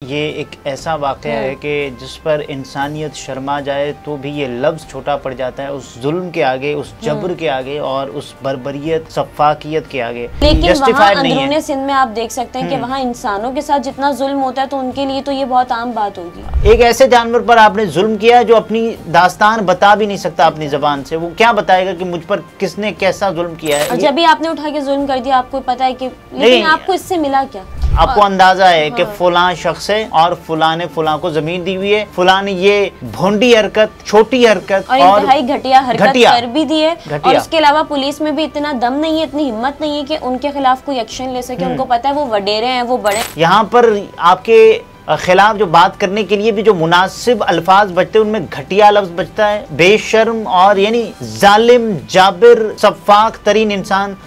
ये एक ऐसा वाक़या है कि जिस पर इंसानियत शर्मा जाए तो भी ये लफ्ज़ छोटा पड़ जाता है उस जुल्म के आगे, उस जबर के आगे और उस बर्बरियत सफ़ाकियत के आगे। लेकिन वहाँ अंदरूनी सिंध में आप देख सकते हैं कि वहाँ इंसानों के साथ जितना जुल्म होता है तो उनके लिए तो ये बहुत आम बात होगी। एक ऐसे जानवर पर आपने जुल्म किया जो अपनी दास्तान बता भी नहीं सकता अपनी ज़बान से, वो क्या बताएगा कि मुझ पर किसने कैसा जुल्म किया है। और जब भी आपने उठा के जुल्म कर दिया आपको पता है कि, लेकिन आपको इससे मिला क्या? आपको अंदाजा है कि फलां शख्स है और फलां ने फलां को जमीन दी हुई है, फलां ने ये भोंडी हरकत, छोटी हरकत और इंतहाई घटिया हरकत कर भी दी है। और उसके अलावा पुलिस में भी इतना दम नहीं है, इतनी हिम्मत नहीं है कि उनके खिलाफ कोई एक्शन ले सके। उनको पता है वो वडेरे हैं, वो बड़े। यहाँ पर आपके खिलाफ जो बात करने के लिए भी जो मुनासिब अल्फाज बचते हैं उनमें घटिया लफ्ज बचता है, बेशर्म और यानी जालिम, जाबिर, सफाक तरीन इंसान।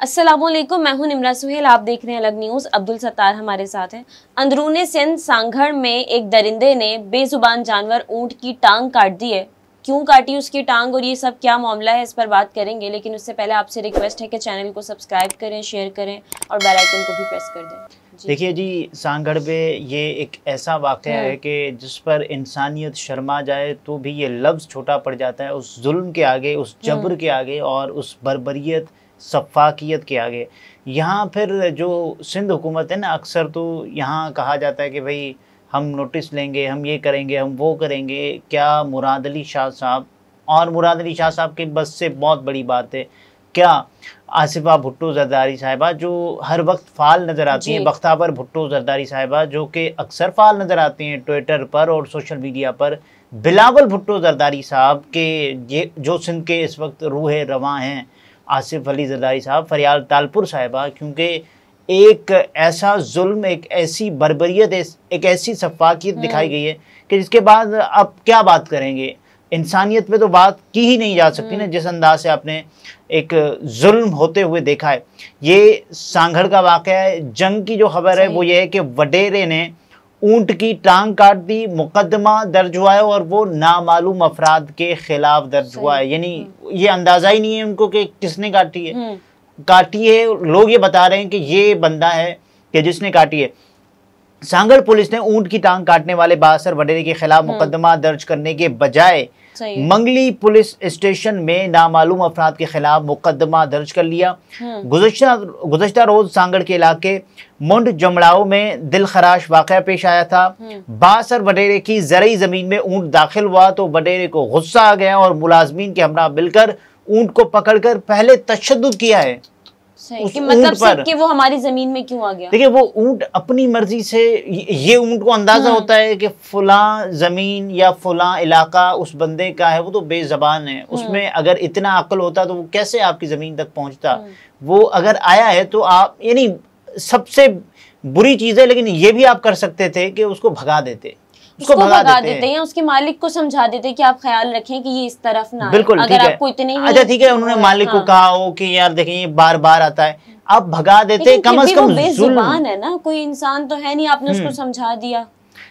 अस्सलामुअलैकुम, मैं हूं निमरा सुहेल, आप देख रहे हैं अलग न्यूज़। अब्दुल सत्तार हमारे साथ हैं। अंदरूनी सिंध सांगड़ में एक दरिंदे ने बेजुबान जानवर ऊंट की टांग काट दी है। क्यों काटी उसकी टांग और ये सब क्या मामला है, इस पर बात करेंगे। लेकिन उससे पहले आपसे रिक्वेस्ट है कि चैनल को सब्सक्राइब करें, शेयर करें और बेल आइकन को भी प्रेस कर दें। देखिए जी, सांगड़ में ये एक ऐसा वाक़या है कि जिस पर इंसानियत शर्मा जाए तो भी ये लफ्ज़ छोटा पड़ जाता है उस जुल्म के आगे, उस जबर के आगे और उस बर्बरियत सफ़ाकियत के आगे। यहाँ फिर जो सिंध हुकूमत है ना, अक्सर तो यहाँ कहा जाता है कि भाई हम नोटिस लेंगे, हम ये करेंगे, हम वो करेंगे। क्या मुराद अली शाह साहब, और मुराद अली शाह साहब की बस से बहुत बड़ी बात है, क्या आसिफा भुट्टो जरदारी साहिबा जो हर वक्त फ़ाल नज़र आती हैं, बख्तावर भुट्टो जरदारी साहिबा जो कि अक्सर फ़ाल नज़र आती हैं ट्विटर पर और सोशल मीडिया पर, बिलावल भुट्टो जरदारी साहब के ये जो सिंध के इस वक्त रूह रवां हैं, आसिफ अली जरदारी साहब, फरियाल तालपुर साहिबा, क्योंकि एक ऐसा जुल्म, एक ऐसी बर्बरियत, एक ऐसी सफाकियत दिखाई गई है कि जिसके बाद अब क्या बात करेंगे। इंसानियत पे तो बात की ही नहीं जा सकती ना, जिस अंदाज से आपने एक जुल्म होते हुए देखा है। ये सांगड़ का वाक़या है। जंग की जो खबर है वो ये है कि वडेरे ने ऊंट की टांग काट दी, मुकदमा दर्ज हुआ है और वो नामालूम अफराद के खिलाफ दर्ज हुआ है। यानी ये अंदाज़ा ही नहीं है उनको कि किसने काटी है। लोग ये बता रहे हैं कि ये बंदा है कि जिसने काटी है। सांगड़ पुलिस ने ऊंट की टांग काटने वाले बासर वडेरे के खिलाफ मुकदमा दर्ज करने के बजाय मंगली पुलिस स्टेशन में नामालूम अफराद के खिलाफ मुकदमा दर्ज कर लिया। गुज़श्ता रोज सांगड़ के इलाके मुंड जमड़ाओ में दिल खराश वाक़या पेश आया था। बासर वडेरे की ज़रई ज़मीन में ऊंट दाखिल हुआ तो वडेरे को गुस्सा आ गया और मुलाजमीन के हमरा मिलकर ऊंट को पकड़कर पहले तशद्दुद किया है। कि मतलब पर कि वो हमारी जमीन में क्यों आ गया। देखिए, वो ऊंट अपनी मर्जी से, ये ऊंट को अंदाजा होता है कि फलां जमीन या फलां इलाका उस बंदे का है, वो तो बेजबान है, उसमें अगर इतना अक्ल होता तो वो कैसे आपकी जमीन तक पहुंचता। वो अगर आया है तो आप, यानी सबसे बुरी चीज है, लेकिन ये भी आप कर सकते थे कि उसको भगा देते, उसको भगा देते हैं, उसके मालिक को समझा देते कि आप ख्याल रखें कि ये इस तरफ ना, बिल्कुल अगर आपको इतने ही, अच्छा ठीक है, उन्होंने मालिक को कहा हो कि यार देखें ये बार बार आता है, आप भगा देते। कम से कम बेजुबान है ना, कोई इंसान तो है नहीं, आपने उसको समझा दिया।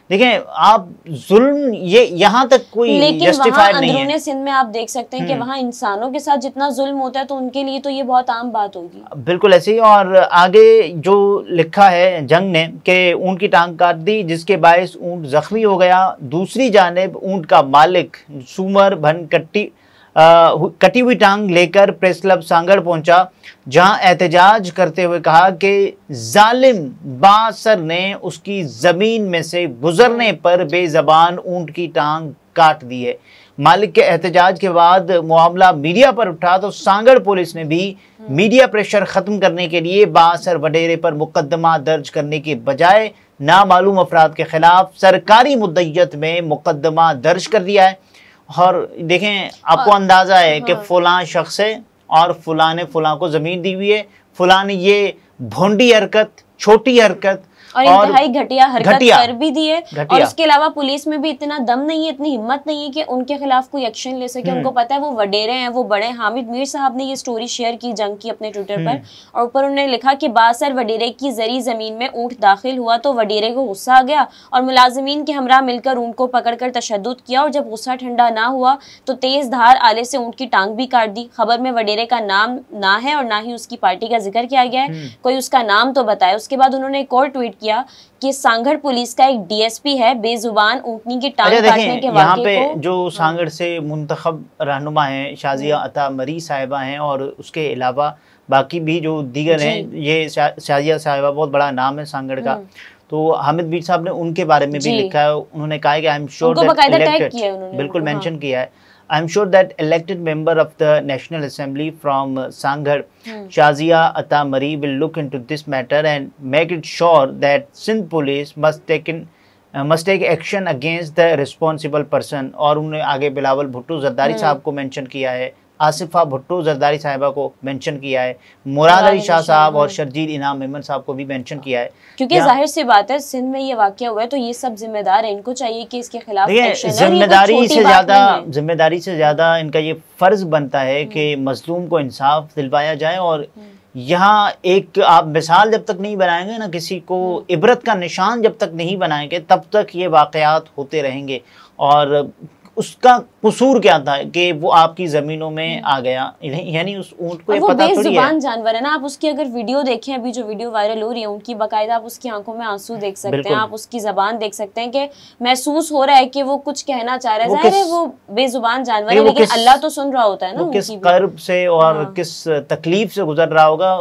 देखें आप, जुल्म ये यहाँ तक कोई जस्टिफाइड नहीं है। अंदरूनी सिंध में आप देख सकते हैं कि वहाँ इंसानों के साथ जितना जुल्म होता है तो उनके लिए तो ये बहुत आम बात होगी। बिल्कुल ऐसे ही। और आगे जो लिखा है जंग ने कि ऊंट की टांग काट दी जिसके बायस ऊंट जख्मी हो गया। दूसरी जानिब ऊंट का मालिक सुमर भन कटी हुई टांग लेकर प्रेस क्लब सांगड़ पहुंचा, जहां एहतजाज करते हुए कहा कि जालिम बासर ने उसकी जमीन में से गुजरने पर बेजबान ऊंट की टांग काट दी है। मालिक के एहतजाज के बाद मामला मीडिया पर उठा तो सांगड़ पुलिस ने भी मीडिया प्रेशर खत्म करने के लिए बासर वडेरे पर मुकदमा दर्ज करने के बजाय नामालूम अफराद के खिलाफ सरकारी मुद्दत में मुकदमा दर्ज कर दिया है। और देखें, आपको अंदाजा है कि फलां शख्स है और फलां ने फलां को जमीन दी हुई है, फलां ने ये भोंडी हरकत, छोटी हरकत और इंतहाई घटिया हरकत कर भी दी है। और उसके अलावा पुलिस में भी इतना दम नहीं है, इतनी हिम्मत नहीं है कि उनके खिलाफ कोई एक्शन ले सके। उनको पता है वो वडेरे हैं, वो बड़े। हामिद मीर साहब ने ये स्टोरी शेयर की जंग की अपने ट्विटर पर, और ऊपर उन्होंने लिखा कि बासर वडेरे की जरी जमीन में ऊंट दाखिल हुआ तो वडेरे को गुस्सा आ गया और मुलाजिमीन के हमरा मिलकर ऊंट को पकड़कर तशद्दुद किया, और जब गुस्सा ठंडा ना हुआ तो तेज धार आले से ऊंट की टांग भी काट दी। खबर में वडेरे का नाम ना है और ना ही उसकी पार्टी का जिक्र किया गया है, कोई उसका नाम तो बताए। उसके बाद उन्होंने एक और ट्वीट किया कि सांगड़ पुलिस का एक डीएसपी है बेजुबान ऊंटनी की टांग काटने के वाक़े को। जो सांगड़ से मुंतखब रहनुमा है शाजिया अता मरी साहिबा हैं, और उसके अलावा बाकी भी जो दीगर हैं, ये शाजिया साहिबा बहुत बड़ा नाम है सांगड़ का। तो हामिद मीर साहब ने उनके बारे में भी लिखा है। उन्होंने कहा है कि आई एम श्योर बिल्कुल मेंशन किया है, I am sure that elected member of the National Assembly from Sanghar, Shazia Ata Mari, will look into this matter and make it sure that Sindh police must take action against the responsible person। और उन्होंने आगे बिलावल भुट्टो जरदारी साहब को mention किया है, आसिफा भुट्टो जरदारी साहिबा को mention किया है, मुराद अली शाह साहब और शर्जील इनाम मेमन साहब को भी मेंशन किया है। क्योंकि जाहिर सी बात है सिंध में ये वाकया हुआ है तो ये सब जिम्मेदार है, इनको चाहिए कि इसके खिलाफ एक्शन। जिम्मेदारी से ज्यादा इनका ये फर्ज बनता है कि मजलूम को इंसाफ दिलवाया जाए। और यहाँ एक आप मिसाल जब तक नहीं बनाएंगे ना, किसी को इबरत का निशान जब तक नहीं बनाएंगे, तब तक ये वाकयात होते रहेंगे। और उसका कसूर क्या था कि वो आपकी जमीनों में आ गया, यानी उस ऊंट को ये पता थोड़ी है। बेजुबान जानवर है ना। आप उसकी अगर वीडियो देखें, अभी जो वीडियो वायरल हो रही है उनकी, बाकायदा आप उसकी आंखों में आंसू देख सकते हैं, आप उसकी जबान देख सकते हैं कि महसूस हो रहा है कि वो कुछ कहना चाह रहा है। जाहिर है वो बेजुबान जानवर है, लेकिन अल्लाह तो सुन रहा होता है ना, किस कर्ब से और किस तकलीफ से गुजर रहा होगा,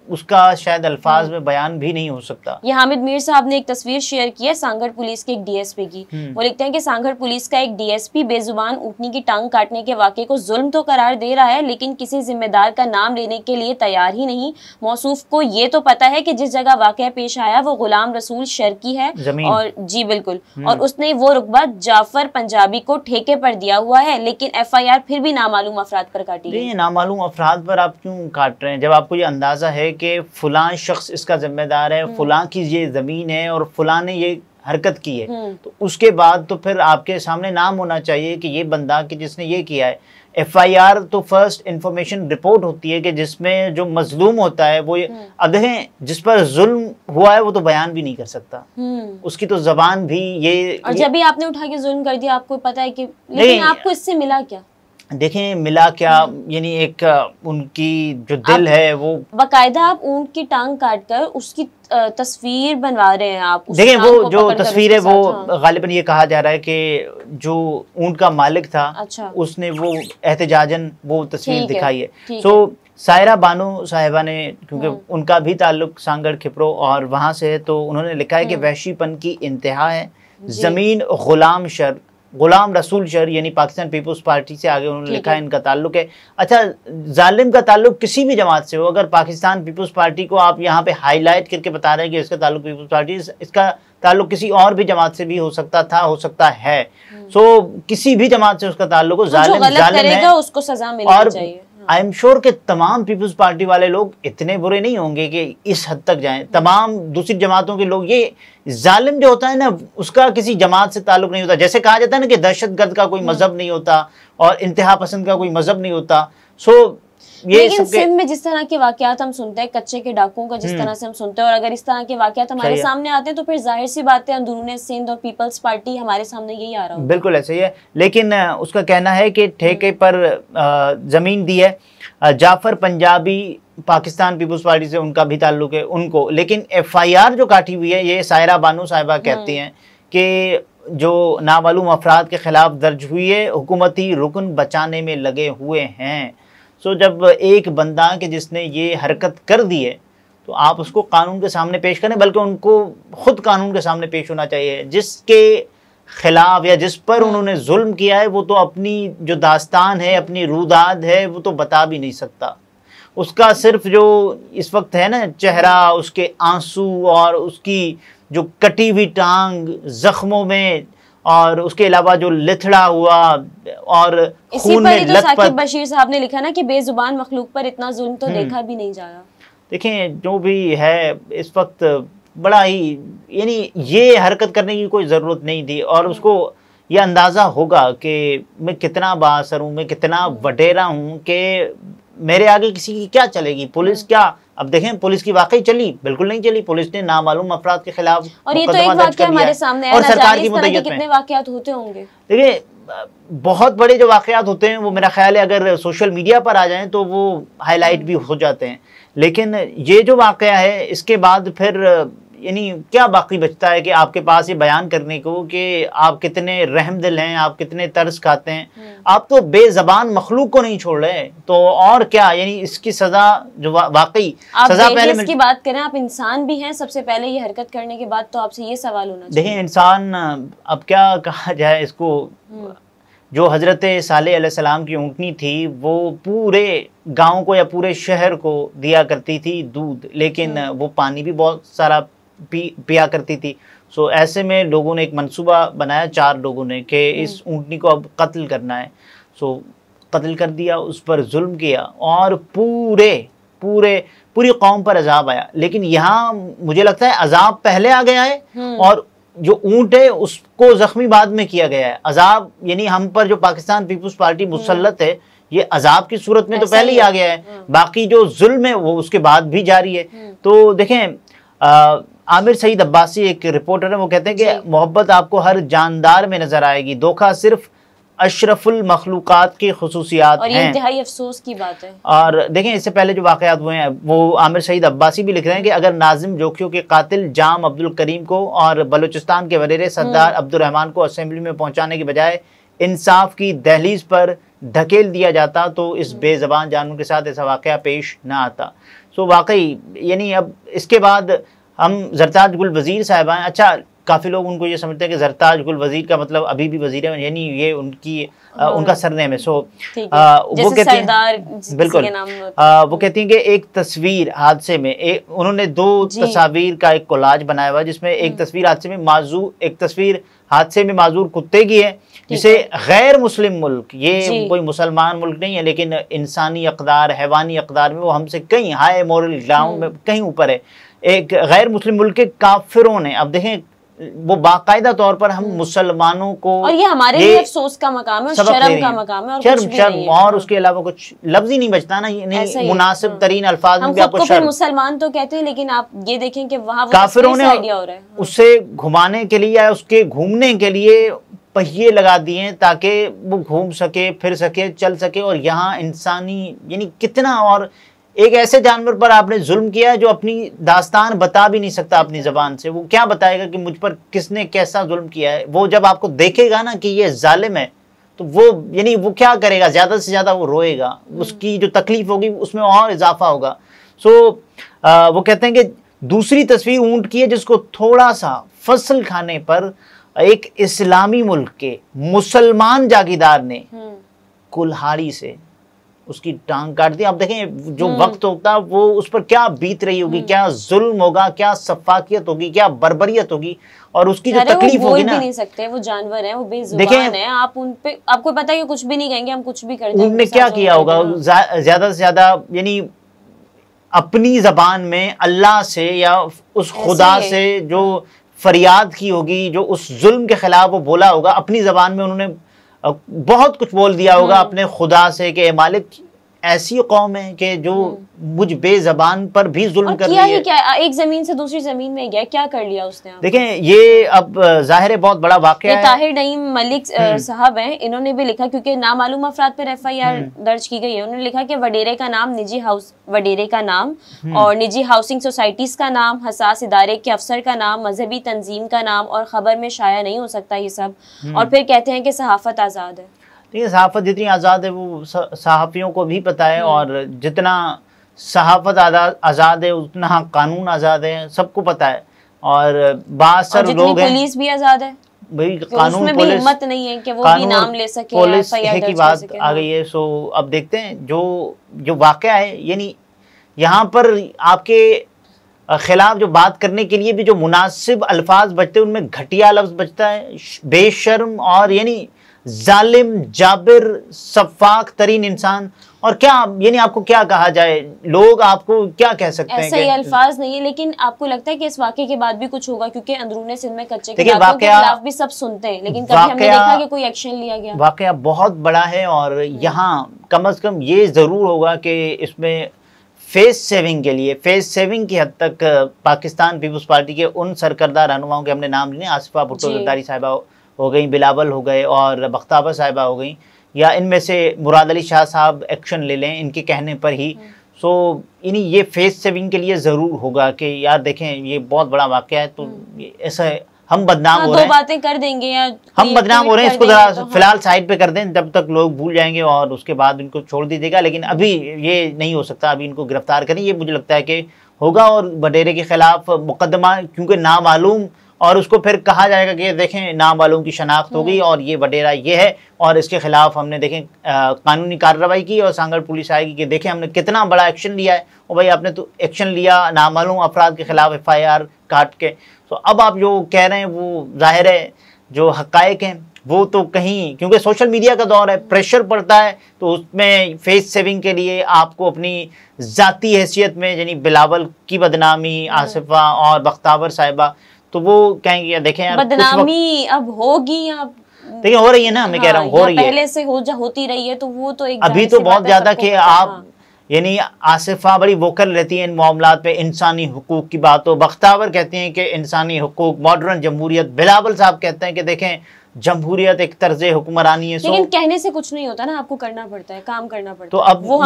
उसका शायद अल्फाज में बयान भी नहीं हो सकता। ये हामिद मीर साहब ने एक तस्वीर शेयर की है सांगड़ पुलिस के एक डीएसपी की। वो लिखते हैं कि सांगड़ पुलिस का एक डीएसपी बेजुबान ऊंटनी की टांग काटने के वाक़े को जुल्म तो करार दे रहा है, लेकिन किसी जिम्मेदार का नाम लेने के लिए तैयार ही नहीं। मौसूफ को ये तो पता है कि जिस जगह वाक़या पेश आया वो गुलाम रसूल शर्की है, और जी बिल्कुल, और उसने वो रुकबा जाफर पंजाबी को ठेके पर दिया हुआ है, लेकिन FIR फिर भी नामालूम अफराद पर काटी है। नामालूम अफराद पर आप क्यों काट रहे हैं, जब आपको ये अंदाजा है कि फलां शख्स इसका जिम्मेदार है, फलां की ये जमीन है और फलां ने ये हरकत की है, तो उसके बाद तो फिर आपके सामने नाम होना चाहिए कि ये बंदा कि जिसने ये किया है। FIR तो फर्स्ट इंफॉर्मेशन रिपोर्ट होती है कि जिसमें जो मजलूम होता है वो अगें जिस पर जुल्म हुआ है वो तो बयान भी नहीं कर सकता, उसकी तो जबान भी ये। और जब भी आपने उठा के जुल्म कर दिया आपको पता है कि, लेकिन आपको इससे मिला क्या? देखें मिला क्या, यानी एक उनकी जो दिल है वो बाकायदा आप ऊंट की टांग काटकर उसकी तस्वीर बनवा रहे हैं। आप देखें वो जो तस्वीर है वो गालिबन ये कहा जा रहा है कि जो ऊंट का मालिक था, अच्छा, उसने वो एहतजाजन वो तस्वीर दिखाई है। सो सायरा बानो साहिबा ने, क्योंकि उनका भी ताल्लुक सांगड़ खिपरो और वहां से है, तो उन्होंने लिखा है कि वहशीपन की इंतहा है, जमीन गुलाम रसूल शर यानी पाकिस्तान पीपल्स पार्टी से आगे उन्होंने लिखा है इनका ताल्लुक है। अच्छा, जालिम का ताल्लुक किसी भी जमात से हो, अगर पाकिस्तान पीपल्स पार्टी को आप यहाँ पे हाईलाइट करके बता रहे हैं कि इसका ताल्लुक पीपल्स पार्टी, इसका ताल्लुक किसी और भी जमात से भी हो सकता था, हो सकता है। सो किसी भी जमात से उसका ताल्लुक हो, जालिम है, उसको सजा मिलनी चाहिए। आई एम श्योर कि तमाम पीपल्स पार्टी वाले लोग इतने बुरे नहीं होंगे कि इस हद तक जाएं। तमाम दूसरी जमातों के लोग, ये जालिम जो होता है ना, उसका किसी जमात से ताल्लुक नहीं होता। जैसे कहा जाता है ना कि दहशतगर्द का कोई मजहब नहीं होता और इंतहा पसंद का कोई मजहब नहीं होता। सो लेकिन सिंध में जिस तरह के वाकयात हम सुनते हैं, कच्चे के डाकुओं का जिस तरह से हम सुनते हैं, और अगर इस तरह के वाकयात हमारे सामने आते हैं तो फिर जाहिर सी बात है अंदरूनी सिंध और पीपल्स पार्टी हमारे सामने यही आ रहा है। बिल्कुल ऐसे ही है, लेकिन उसका कहना है कि ठेके पर जमीन दी है, जाफर पंजाबी पाकिस्तान पीपल्स पार्टी से उनका भी ताल्लुक है उनको, लेकिन FIR जो काटी हुई है ये सायरा बानो साहिबा कहती हैं कि जो नामालूम अफराद के खिलाफ दर्ज हुई है, हुकूमती रुकन बचाने में लगे हुए हैं। सो जब एक बंदा के जिसने ये हरकत कर दी है तो आप उसको कानून के सामने पेश करें, बल्कि उनको खुद कानून के सामने पेश होना चाहिए। जिसके खिलाफ या जिस पर उन्होंने जुल्म किया है वो तो अपनी जो दास्तान है, अपनी रूदाद है, वो तो बता भी नहीं सकता। उसका सिर्फ जो इस वक्त है ना चेहरा, उसके आंसू और उसकी जो कटी हुई टांग जख्मों में, और उसके अलावा जो लिथड़ा हुआ और खून में लथपथ। साकिब बशीर साहब ने लिखा ना कि बेजुबान मखलूक पर इतना जुल्म तो देखा भी नहीं जा रहा। देखें जो भी है इस वक्त बड़ा ही, यानी ये हरकत करने की कोई ज़रूरत नहीं थी। और उसको ये अंदाज़ा होगा कि मैं कितना बाअसर हूँ, मैं कितना वडेरा हूँ कि मेरे आगे किसी की क्या चलेगी, पुलिस क्या। अब देखें पुलिस की वाकई चली, बिल्कुल नहीं चली। पुलिस ने नामालूम अफराद के खिलाफ और ये तो एक वाकया हमारे सामने और सरकार की मुद्दत में कितने वाकयात होते होंगे। देखिए बहुत बड़े जो वाकयात होते हैं वो मेरा ख्याल है अगर सोशल मीडिया पर आ जाएं तो वो हाईलाइट भी हो जाते हैं, लेकिन ये जो वाकया है इसके बाद फिर यानी क्या बाकी बचता है कि आपके पास ये बयान करने को कि आप कितने रहमदिल हैं, आप कितने तरस खाते हैं। आप तो बेज़बान मखलूक को नहीं छोड़ रहे, तो और क्या, यानी इसकी सजा जो वाकई सजा पहले इसकी बात करें, आप इंसान भी हैं सबसे पहले ये हरकत करने के बाद, तो आपसे ये सवाल होना चाहिए। देखिए इंसान, अब क्या कहा जाए इसको, जो हजरत सालेह अलैहिस्सलाम की ऊँटनी थी वो पूरे गाँव को या पूरे शहर को दिया करती थी दूध, लेकिन वो पानी भी बहुत सारा पिया करती थी। सो ऐसे में लोगों ने एक मंसूबा बनाया, 4 लोगों ने, कि इस ऊँटनी को अब कत्ल करना है। सो कत्ल कर दिया, उस पर जुल्म किया और पूरी कौम पर अजाब आया। लेकिन यहाँ मुझे लगता है अजाब पहले आ गया है और जो ऊँट है उसको जख्मी बाद में किया गया है। अजाब यानी हम पर जो पाकिस्तान पीपुल्स पार्टी मुसल्लत है, ये अजाब की सूरत में तो पहले ही आ गया है, बाकी जो जुल्म है वो उसके बाद भी जारी है। तो देखें आमिर सईद अब्बासी एक रिपोर्टर है, वो कहते हैं कि मोहब्बत आपको हर जानदार में नजर आएगी, धोखा सिर्फ अशरफुल मखलूकात की खुसूसियात और ये इंतहाई अफसोस की बात है। और देखें इससे पहले जो वाकयात हुए हैं वो आमिर सईद अब्बासी भी लिख रहे हैं कि अगर नाजिम जोखियों के कातिल जाम अब्दुल करीम को और बलूचिस्तान के वज़ीर सरदार अब्दुर्रहमान को असेंबली में पहुंचाने के बजाय इंसाफ की दहलीज पर धकेल दिया जाता तो इस बेज़बान जानवर के साथ ऐसा वाकया पेश ना आता। सो वाकई यानी अब इसके बाद हम जरताज गुल वज़ीर साहब हैं। अच्छा, काफ़ी लोग उनको ये समझते हैं कि जरताज गुल वज़ीर का मतलब अभी भी वज़ीर है, यानी ये उनकी उनका सरनेम है। सो वो कहती हैं, बिल्कुल वो कहती हैं कि एक तस्वीर हादसे में उन्होंने 2 तस्वीर का एक कोलाज बनाया हुआ, जिसमें एक तस्वीर हादसे में माजूर कुत्ते की है, जिसे गैर मुस्लिम मुल्क, ये कोई मुसलमान मुल्क नहीं है लेकिन इंसानी अक़दार, हैवानी अक़दार में वो हमसे कहीं हाई मोरल ग्राउंड में कहीं ऊपर है, एक गैर मुस्लिम मुल्क के काफिरों ने, अब देखें वो बाकायदा तौर पर हम मुसलमानों को, और ये हमारे लिए अफसोस का मकाम है, शर्म का मकाम है, और कुछ भी नहीं है। और उसके अलावा कुछ लफ्ज ही नहीं बचता ना, नहीं मुनासिब तरीन अल्फाज में भी आपको शर्म। मुसलमान तो कहते हैं लेकिन आप ये देखें कि वहाँ काफिरों ने उससे घुमाने के लिए या उसके घूमने के लिए पहिए लगा दिए ताकि वो घूम सके, फिर सके, चल सके। और यहाँ इंसानी यानी कितना, और एक ऐसे जानवर पर आपने जुल्म किया है जो अपनी दास्तान बता भी नहीं सकता अपनी ज़बान से। वो क्या बताएगा कि मुझ पर किसने कैसा जुल्म किया है। वो जब आपको देखेगा ना कि ये जालिम है तो वो यानी वो क्या करेगा, ज़्यादा से ज़्यादा वो रोएगा, उसकी जो तकलीफ होगी उसमें और इजाफा होगा। सो वो कहते हैं कि दूसरी तस्वीर ऊँट की है जिसको थोड़ा सा फसल खाने पर एक इस्लामी मुल्क के मुसलमान जागीरदार ने कुल्हाड़ी से उसकी टांग काट दी। आप देखें जो वक्त होता है वो उस पर क्या बीत रही होगी, क्या जुल्म होगा, क्या सफाकियत होगी, क्या बर्बरियत होगी, और उसकी जो तकलीफ होगी ना। भी नहीं सकते, वो जानवर हैं, वो बेजुबान हैं, आप उन पे आपको पता है कि कुछ भी नहीं कहेंगे, हम कुछ भी कर देंगे। उनने क्या किया होगा, ज्यादा से ज्यादा यानी अपनी जबान में अल्लाह से या उस खुदा से जो फरियाद की होगी, जो उस जुल्म के खिलाफ वो बोला होगा, अपनी जबान में उन्होंने बहुत कुछ बोल दिया होगा अपने खुदा से कि मालिक ऐसी कौम है कि जो मुझ बेज़बान पर भी जुल्म कर रही है। क्या एक जमीन से दूसरी जमीन में गया, क्या कर लिया उसने? देखें ये अब जाहिर है बहुत बड़ा वाकया है। ताहिर नईम मलिक साहब हैं, इन्होंने भी लिखा, क्योंकि नामालूम अफराद पर FIR दर्ज की गई है। उन्होंने लिखा कि वडेरे का नाम, वडेरे का नाम और निजी हाउसिंग सोसाइटीज का नाम, हसास इदारे के अफसर का नाम, मजहबी तंजीम का नाम और खबर में शाया नहीं हो सकता ये सब। और फिर कहते हैं कि सहाफत आज़ाद है। देखिए सहाफ़त जितनी आज़ाद है वो सहाफ़ियों को भी पता है, और जितना सहाफ़त आज़ाद है उतना कानून आज़ाद है, सबको पता है। और बासर लोग हैं, पुलिस भी आज़ाद है भाई, कानून पुलिस भी हिम्मत नहीं है कि वो भी नाम ले सके, पुलिस की बात आ गई है। सो अब देखते हैं जो वाक़या है, यानी यहाँ पर आपके खिलाफ जो बात करने के लिए भी जो मुनासिब अल्फाज बचते हैं उनमें घटिया लफ्ज़ बचता है, बेशर्म और यानी जालिम, जाबिर, सफाक तरीन इंसान। और क्या यानी आपको क्या कहा जाए, लोग आपको क्या कह सकते हैं? ऐसा ही अल्फाज नहीं है, लेकिन आपको लगता है कि इस वाकये के बाद भी कुछ होगा? क्योंकि अंदरूनी सिंध में कच्चे के खिलाफ भी सब सुनते हैं, लेकिन कभी हमने देखा कि कोई एक्शन लिया गया? वाकया बहुत बड़ा है और यहाँ कम से कम ये जरूर होगा कि इसमें फेस सेविंग के लिए, फेस सेविंग की हद तक पाकिस्तान पीपल्स पार्टी के उन सरकर्दा रहनुमाओं के हमने नाम लिए, आसिफा भुट्टो जरदारी साहिबा हो गई, बिलावल हो गए और बख्तावर साहिबा हो गई, या इनमें से मुराद अली शाह साहब एक्शन ले लें इनके कहने पर ही। सो यानी ये फेस सेविंग के लिए ज़रूर होगा कि यार देखें ये बहुत बड़ा वाक़या है, तो ऐसा हम बदनाम हो रहे हैं, दो बातें कर देंगे या हम बदनाम हो रहे हैं, इसको जरा फिलहाल साइड पे कर दें, जब तक लोग भूल जाएंगे और उसके बाद इनको छोड़ दीजिएगा। लेकिन अभी ये नहीं हो सकता, अभी इनको गिरफ्तार करें, ये मुझे लगता है कि होगा। और बडेरे के खिलाफ मुकदमा क्योंकि नामालूम, और उसको फिर कहा जाएगा कि देखें नामालूम की शनाख्त हो गई और ये बडेरा ये है और इसके खिलाफ हमने देखें कानूनी कार्रवाई की और सांगड़ पुलिस आएगी कि देखें हमने कितना बड़ा एक्शन लिया है। और भाई आपने तो एक्शन लिया नामालूम अफराद के खिलाफ FIR काट के, तो अब आप जो कह रहे हैं वो जाहिर है जो हक़ाइक़ हैं वो तो कहीं, क्योंकि सोशल मीडिया का दौर है, प्रेशर पड़ता है, तो उसमें फेस सेविंग के लिए आपको अपनी ज़ाती हैसियत में यानी बिलावल की बदनामी, आसिफा और बख्तावर साहिबा, तो वो कहेंगे देखें यार बदनामी अब होगी, अब देखिए हो रही है ना, मैं कह रहा हूँ हो रही है, पहले से होती रही है, तो वो तो एक अभी तो बहुत ज्यादा कि आप यानी आसिफा बड़ी वोकल रहती है इन मामलात पे, इंसानी हुकूक की बात हो, बख्तावर कहते हैं कि इंसानी हुकूक, मॉडर्न जमहूरियत, बिलावल साहब कहते हैं कि देखें जमहूरियत एक तर्ज हुक्मरानी है। लेकिन कहने से कुछ नहीं होता ना, आपको करना पड़ता है, काम करना पड़ता है। तो अब वो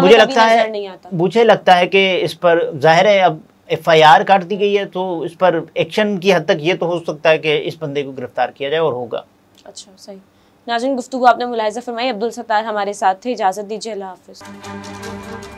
मुझे लगता है कि इस पर जाहिर है अब FIR काट दी गई है, तो इस पर एक्शन की हद तक ये तो हो सकता है कि इस बंदे को गिरफ्तार किया जाए और होगा। अच्छा सही। नाज़रीन, गुफ्तगू आपने मुलाहिज़ा फरमाई। अब्दुल सत्तार हमारे साथ थे, इजाज़त दीजिए, अल्लाह हाफ़िज़।